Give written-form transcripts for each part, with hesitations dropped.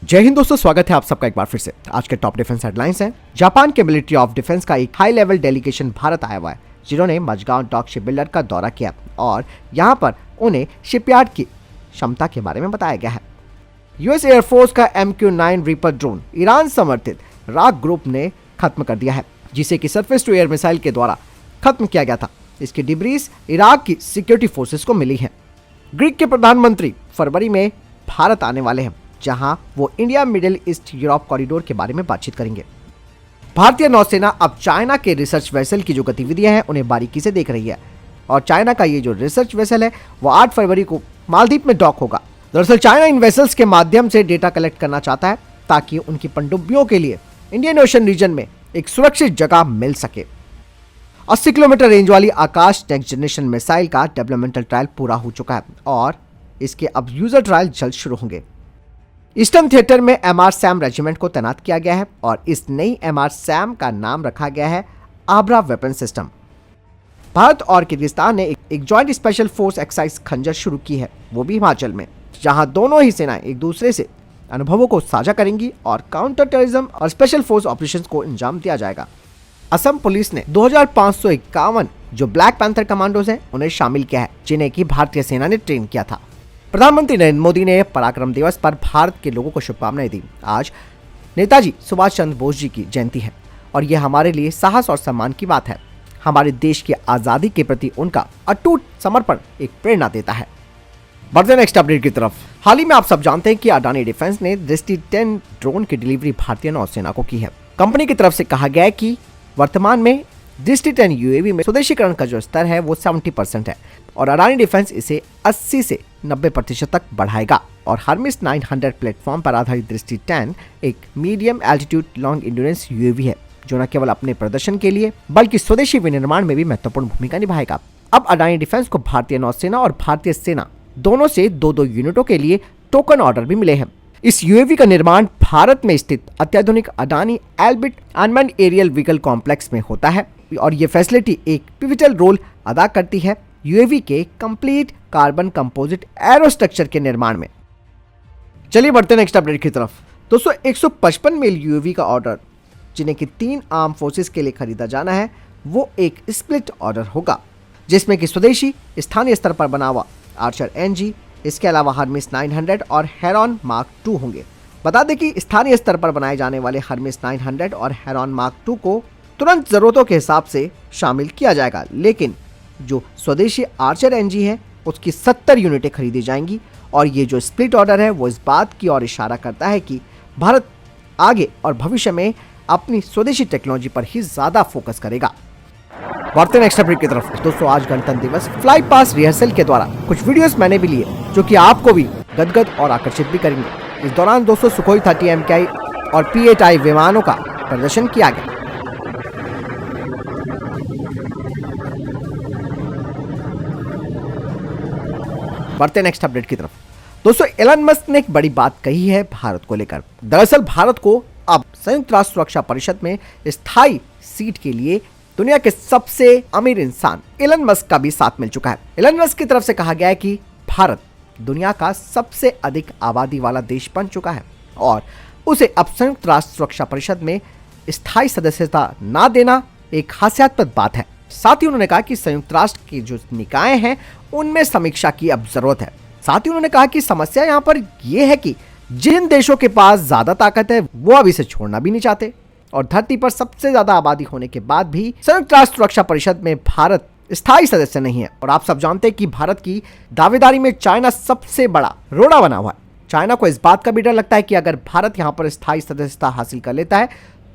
जय हिंद दोस्तों, स्वागत है आप सबका एक बार फिर से। आज के टॉप डिफेंस हेडलाइंस हैं। जापान के मिलिट्री ऑफ डिफेंस का एक हाई लेवल डेलीगेशन भारत आया हुआ है, जिन्होंने मजगांव डॉक शिप बिल्डर का दौरा किया और यहां पर उन्हें शिपयार्ड की क्षमता के बारे में बताया गया है। यूएस एयरफोर्स का MQ-9 रीपर ड्रोन ईरान समर्थित राग ग्रुप ने खत्म कर दिया है, जिसे कि सरफेस टू एयर मिसाइल के द्वारा खत्म किया गया था। इसकी डिब्रीज इराक की सिक्योरिटी फोर्सेस को मिली है। ग्रीक के प्रधानमंत्री फरवरी में भारत आने वाले हैं, जहां वो India middle east Europe corridor के बारे में बातचीत करेंगे। भारतीय नौसेना अब चाइना के रिसर्च वेसल की जो गतिविधियां हैं उन्हें बारीकी से देख रही है और चाइना का ये जो रिसर्च वेसल है वो 8 फरवरी को मालदीव में डॉक होगा। दरअसल चाइना इन वेसल्स के माध्यम से डेटा कलेक्ट करना चाहता है ताकि उनकी पनडुब्बियों के लिए इंडियन ओशन रीजन में एक सुरक्षित जगह मिल सके। 80 किलोमीटर रेंज वाली आकाश नेक्स्ट जनरेशन मिसाइल का डेवलपमेंटल ट्रायल पूरा हो चुका है और इसके अब यूजर ट्रायल जल्द शुरू होंगे। ईस्टर्न थिएटर में MR सैम रेजिमेंट को तैनात किया गया है और इस नई MR सैम का नाम रखा गया है आब्रा वेपन सिस्टम। भारत और किर्गिस्तान ने एक जॉइंट स्पेशल फोर्स एक्सरसाइज खंजर शुरू की है, वो भी हिमाचल में, जहां दोनों ही सेनाएं एक दूसरे से अनुभवों को साझा करेंगी और काउंटर टेररिज्म और स्पेशल फोर्स ऑपरेशंस को अंजाम दिया जाएगा। असम पुलिस ने 2551 जो ब्लैक पैंथर कमांडोज हैं उन्हें शामिल किया है, जिन्हें की भारतीय सेना ने ट्रेन किया था। प्रधानमंत्री नरेंद्र मोदी ने पराक्रम दिवस पर भारत के लोगों को शुभकामनाएं दी। आज नेताजी सुभाष चंद्र बोस जी की जयंती है और यह हमारे लिए साहस और सम्मान की बात है। हमारे देश की आजादी के प्रति उनका अटूट समर्पण एक प्रेरणा देता है। बढ़ते नेक्स्ट अपडेट की तरफ। हाल ही में आप सब जानते हैं कि अडानी डिफेंस ने दृष्टि 10 ड्रोन की डिलीवरी भारतीय नौसेना को की है। कंपनी की तरफ से कहा गया है कि वर्तमान में दृष्टि 10 UAV में स्वदेशीकरण का जो स्तर है वो 70% है और अडानी डिफेंस इसे 80 से 90% तक बढ़ाएगा। और हर्मिस 900 प्लेटफॉर्म पर आधारित दृष्टि 10 एक medium altitude long endurance UAV है, जो न केवल अपने प्रदर्शन के लिए बल्कि स्वदेशी विनिर्माण में भी महत्वपूर्ण भूमिका निभाएगा। अब अडानी डिफेंस को भारतीय नौसेना और भारतीय सेना दोनों से 2-2 यूनिटों के लिए टोकन ऑर्डर भी मिले हैं। इस UAV का निर्माण भारत में स्थित अत्याधुनिक Adani Elbit unmanned aerial vehicle complex में होता है और ये फैसिलिटी एक पिवटल रोल अदा करती है UAV के complete carbon composite arrow structure के निर्माण में। चलिए बढ़ते नेक्स्ट अपडेट की तरफ। दोस्तों 155 मेल UAV का ऑर्डर, जिन्हें कि 3 आर्म फोर्सेस के लिए खरीदा जाना है, वो एक स्प्लिट ऑर्डर होगा, जिसमें कि स्वदेशी स्थानीय स्तर पर बना हुआ आर्चर NG, इसके अलावा हर्मिस 900 और हेरॉन मार्क 2 होंगे। बता दें कि स्थानीय स्तर पर बनाए जाने वाले हर्मिस 900 और हेरॉन मार्क 2 को तुरंत जरूरतों के हिसाब से शामिल किया जाएगा, लेकिन जो स्वदेशी आर्चर NG है उसकी 70 यूनिटें खरीदी जाएंगी और ये जो स्प्लिट ऑर्डर है वो इस बात की ओर इशारा करता है कि भारत आगे और भविष्य में अपनी स्वदेशी टेक्नोलॉजी पर ही ज्यादा फोकस करेगा। बढ़ते नेक्स्ट अपडेट की तरफ। दोस्तों आज गणतंत्र दिवस फ्लाई पास रिहर्सल के द्वारा कुछ वीडियोस मैंने भी लिए, जो कि आपको भी गदगद और आकर्षित भी करेंगे। इस दौरान दोस्तों सुखोई 30 MKI और P-8I विमानों का प्रदर्शन किया गया। बढ़ते नेक्स्ट अपडेट की तरफ। दोस्तों एलन मस्क ने एक बड़ी बात कही है भारत को लेकर। दरअसल भारत को अब संयुक्त राष्ट्र सुरक्षा परिषद में स्थायी सीट के लिए दुनिया के सबसे अमीर इंसान एलन मस्क का भी साथ मिल चुका है। एलन मस्क की तरफ से कहा गया है कि भारत दुनिया का सबसे अधिक आबादी वाला देश बन चुका है और उसे अब संयुक्त राष्ट्र सुरक्षा परिषद में स्थायी सदस्यता ना देना एक हास्यास्पद बात है। साथ ही उन्होंने कहा कि संयुक्त राष्ट्र की जो निकाय हैं उनमें समीक्षा की अब जरूरत है। साथ ही उन्होंने कहा कि समस्या यहाँ पर यह है कि जिन देशों के पास ज्यादा ताकत है वो अब इसे छोड़ना भी नहीं चाहते और धरती पर सबसे ज्यादा आबादी होने के बाद भी संयुक्त राष्ट्र सुरक्षा परिषद में भारत स्थायी सदस्य नहीं है। और आप सब जानते हैं कि भारत की दावेदारी में चाइना सबसे बड़ा रोड़ा बना हुआ है। चाइना को इस बात का भी डर लगता है कि अगर भारत यहाँ पर स्थायी सदस्यता हासिल कर लेता है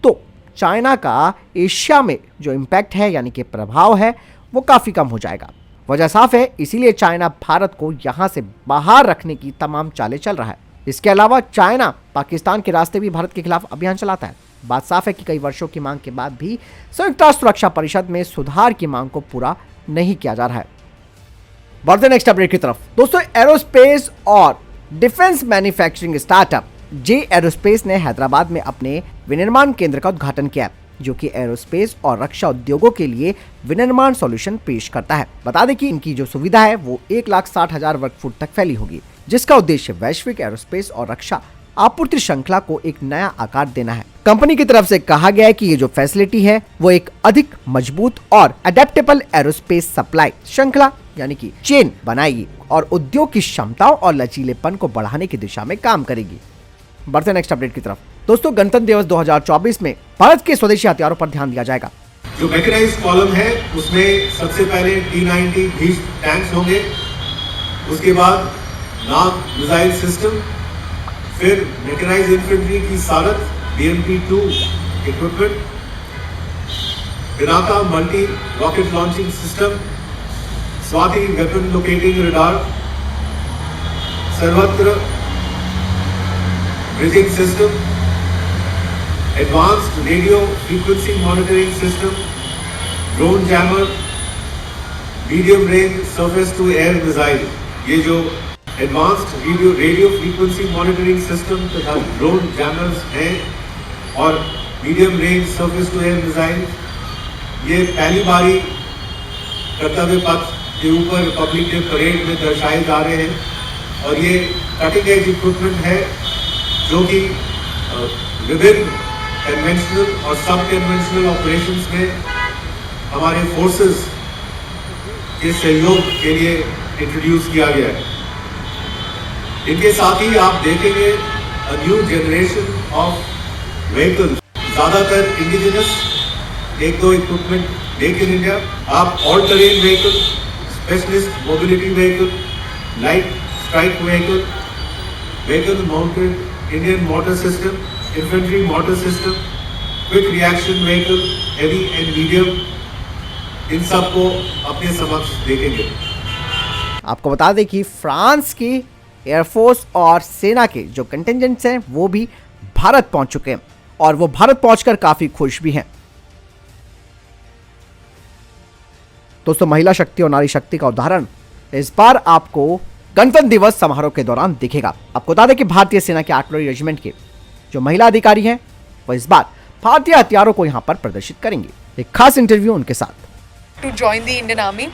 तो चाइना का एशिया में जो इम्पैक्ट है यानी कि प्रभाव है वो काफी कम हो जाएगा। वजह साफ है, इसीलिए चाइना भारत को यहां से बाहर रखने की तमाम चालें चल रहा है। इसके अलावा चाइना पाकिस्तान के रास्ते भी भारत के खिलाफ अभियान चलाता है। बात साफ है कि कई वर्षों की मांग के बाद भी संयुक्त राष्ट्र सुरक्षा परिषद में सुधार की मांग को पूरा नहीं किया जा रहा है। बढ़ते नेक्स्ट अपडेट की तरफ। दोस्तों एरोस्पेस और डिफेंस मैन्युफैक्चरिंग स्टार्टअप जे एरोस्पेस ने हैदराबाद में अपने विनिर्माण केंद्र का उद्घाटन किया, जो कि एरोस्पेस और रक्षा उद्योगों के लिए विनिर्माण सॉल्यूशन पेश करता है। बता दें कि इनकी जो सुविधा है वो 1,60,000 वर्ग फुट तक फैली होगी, जिसका उद्देश्य वैश्विक एरोस्पेस और रक्षा आपूर्ति श्रृंखला को एक नया आकार देना है। कंपनी की तरफ से कहा गया है कि ये जो फैसिलिटी है वो एक अधिक मजबूत और अडेप्टेबल एरोस्पेस सप्लाई श्रृंखला यानी कि चेन बनाएगी और उद्योग की क्षमताओं और लचीलेपन को बढ़ाने की दिशा में काम करेगी। बढ़ते हैं नेक्स्ट अपडेट की तरफ। दोस्तों, गणतंत्र दिवस 2024 में भारत के स्वदेशी हथियारों पर ध्यान दिया जाएगा। जो मैकेनाइज्ड कॉलम है उसमें सबसे पहले T-90 भीष टैंक्स होंगे, उसके बाद नाग मिसाइल सिस्टम, फिर मैकेनाइज्ड इन्फेंट्री की Sarath BMP-2 equipment, Pinaka multi rocket launching system, Swathi weapon locating radar, Sarvatra bridging system, advanced radio frequency monitoring system, drone jammer, medium range surface to air missile. ये जो advanced radio frequency monitoring system तथा drone jammers हैं और medium range surface to air missile, ये पहली बारी कर्तव्य पथ के ऊपर रिपब्लिक डे परेड में दर्शाए जा रहे हैं और ये कटिंग एज इक्विपमेंट है जो कि विभिन्न कन्वेंशनल और सब कन्वेंशनल ऑपरेशंस में हमारे फोर्सेस के सहयोग के लिए इंट्रोड्यूस किया गया है। इनके साथ ही आप देखेंगे न्यू जनरेशन ऑफ व्हीकल्स, ज़्यादातर इंडिजिनस, एक दो इक्विपमेंट मेक इन इंडिया। आप all terrain vehicle, specialist mobility vehicle, light strike vehicle, vehicle mounted Indian mortar system, infantry mortar system, quick reaction vehicle, heavy and medium, इन सब को अपने समक्ष देखेंगे। आपको बता दें कि फ्रांस की एयरफोर्स और सेना के जो कंटिजेंट्स हैं वो भी भारत पहुंच चुके हैं और वो भारत पहुंचकर काफी खुश भी हैं। दोस्तों, महिला शक्ति और नारी शक्ति का उदाहरण इस बार आपको गणतंत्र दिवस समारोह के दौरान दिखेगा। आपको बता दें कि भारतीय सेना के आर्टिलरी रेजिमेंट के जो महिला अधिकारी हैं वो इस बार भारतीय हथियारों को यहां पर प्रदर्शित करेंगे। एक खास इंटरव्यू उनके साथ। To join the Indian army.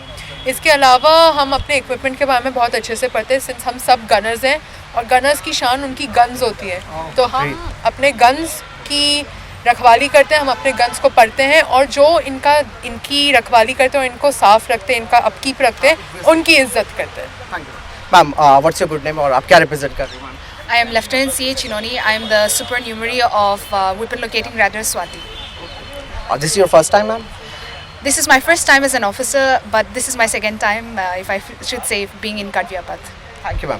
इसके अलावा हम अपने इक्विपमेंट के बारे में बहुत अच्छे से पढ़ते हैं, सिंस हम सब गनर्स हैं और गनर्स की शान उनकी गन्स होती है। तो हम अपने गन्स की रखवाली करते हैं, हम अपने गन्स को पढ़ते हैं और जो इनकी रखवाली करते हैं और इनको साफ रखते हैं, इनका अपकीप रखते हैं, उनकी इज्जत करते हैं। Ma'am, what's your good name और आप क्या रिप्रेजेंट कर रही हैं? I am Lieutenant C.A. Chinoni. I am the supernumerary of Weapon Locating Radar Swati. This is your first time, ma'am? This is my first time as an officer, but this is my second time, if I should say, being in Karvia Path. Thank you ma'am.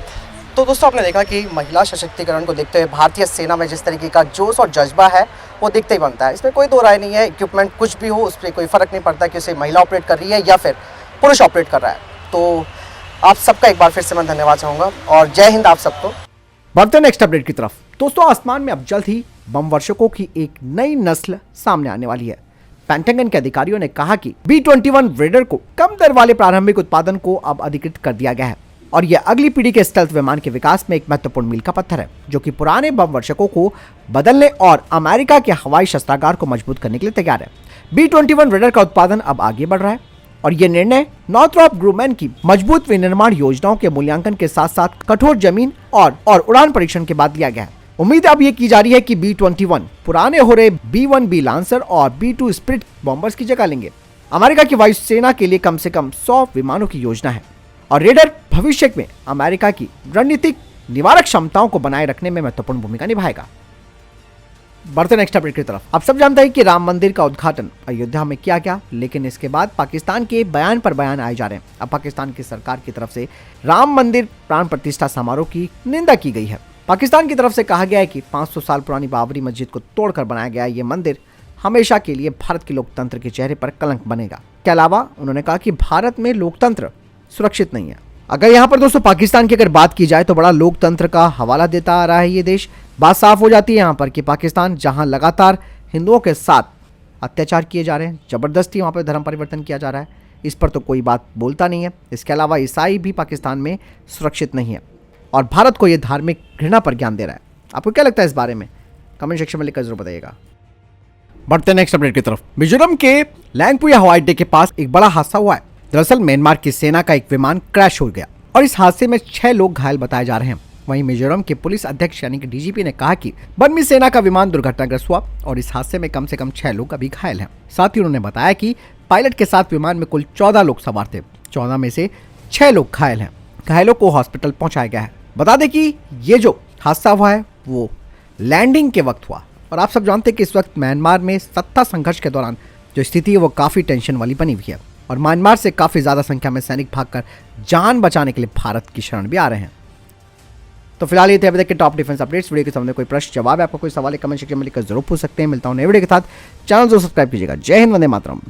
तो दोस्तों, आपने देखा कि महिला सशक्तिकरण को देखते हुए भारतीय सेना में जिस तरीके का जोश और जज्बा है वो दिखते ही बनता है। इसमें कोई दो राय नहीं है। इक्विपमेंट कुछ भी हो उस पर कोई फ़र्क नहीं पड़ता कि उसे महिला ऑपरेट कर रही है या फिर पुरुष ऑपरेट कर रहा है। तो आप सबका एक बार फिर से मैं धन्यवाद चाहूँगा और जय हिंद आप सबको। बढ़ते नेक्स्ट अपडेट की तरफ। दोस्तों, आसमान में अब जल्द ही बम वर्षकों की एक नई नस्ल सामने आने वाली है। पेंटागन के अधिकारियों ने कहा कि B-21 रेडर को कम दर वाले प्रारंभिक उत्पादन को अब अधिकृत कर दिया गया है और यह अगली पीढ़ी के स्टेल्थ विमान के विकास में एक महत्वपूर्ण मील का पत्थर है, जो कि पुराने बम वर्षकों को बदलने और अमेरिका के हवाई शस्त्रागार को मजबूत करने के लिए तैयार है। B-21 रेडर का उत्पादन अब आगे बढ़ रहा है और यह निर्णय नॉर्थरॉप ग्रूमैन की मजबूत विनिर्माण योजनाओं के मूल्यांकन के साथ साथ कठोर जमीन और उड़ान परीक्षण के बाद लिया गया है। उम्मीद अब ये की जा रही है कि B-21 पुराने हो रहे B-1B लांसर और B-2 स्पिरिट बॉम्बर्स की जगह लेंगे। अमेरिका की वायुसेना के लिए कम से कम 100 विमानों की योजना है और रेडर भविष्य में अमेरिका की रणनीतिक निवारक क्षमताओं को बनाए रखने में महत्वपूर्ण भूमिका निभाएगा। बढ़ते नेक्स्ट अपडेट की तरफ। आप सब जानते हैं कि राम मंदिर का उद्घाटन अयोध्या में किया गया, लेकिन इसके बाद पाकिस्तान के बयान पर बयान आए जा रहे हैं। अब पाकिस्तान की सरकार की तरफ से राम मंदिर प्राण प्रतिष्ठा समारोह की निंदा की गई है। पाकिस्तान की तरफ से कहा गया है कि 500 साल पुरानी बाबरी मस्जिद को तोड़कर बनाया गया ये मंदिर हमेशा के लिए भारत के लोकतंत्र के चेहरे पर कलंक बनेगा। इसके अलावा उन्होंने कहा कि भारत में लोकतंत्र सुरक्षित नहीं है। अगर यहाँ पर दोस्तों पाकिस्तान की अगर बात की जाए तो बड़ा लोकतंत्र का हवाला देता आ रहा है ये देश। बात साफ हो जाती है यहाँ पर कि पाकिस्तान जहाँ लगातार हिंदुओं के साथ अत्याचार किए जा रहे हैं, जबरदस्ती वहाँ पर धर्म परिवर्तन किया जा रहा है, इस पर तो कोई बात बोलता नहीं है। इसके अलावा ईसाई भी पाकिस्तान में सुरक्षित नहीं है और भारत को यह धार्मिक घृणा पर ज्ञान दे रहा है। आपको क्या लगता है इस बारे में? कमेंट सेक्शन में लिखकर जरूर बताइएगा। बढ़ते नेक्स्ट अपडेट की तरफ। मिजोरम के लैंगपुया हवाई अड्डे के पास एक बड़ा हादसा हुआ है। दरअसल म्यांमार की सेना का एक विमान क्रैश हो गया और इस हादसे में 6 लोग घायल बताए जा रहे हैं। वहीं मिजोरम के पुलिस अध्यक्ष यानी कि डीजीपी ने कहा कि बर्मी सेना का विमान दुर्घटनाग्रस्त हुआ और इस हादसे में कम से कम 6 लोग अभी घायल हैं। साथ ही उन्होंने बताया कि पायलट के साथ विमान में कुल 14 लोग सवार थे, 14 में से 6 लोग घायल हैं। घायलों को हॉस्पिटल पहुंचाया गया है। बता दें कि ये जो हादसा हुआ है वो लैंडिंग के वक्त हुआ और आप सब जानते हैं कि इस वक्त म्यांमार में सत्ता संघर्ष के दौरान जो स्थिति है वो काफ़ी टेंशन वाली बनी हुई है और म्यांमार से काफ़ी ज़्यादा संख्या में सैनिक भागकर जान बचाने के लिए भारत की शरण भी आ रहे हैं। तो फिलहाल ये थे अभी तक के टॉप डिफेंस अपडेट्स। वीडियो के सामने कोई प्रश्न जवाब है, आपको कोई सवाल है कमेंट सेक्शन में लिखकर जरूर पूछ सकते हैं। मिलता हूं नए वीडियो के साथ। चैनल जरूर सब्सक्राइब कीजिएगा। जय हिंद, वंदे मातरम।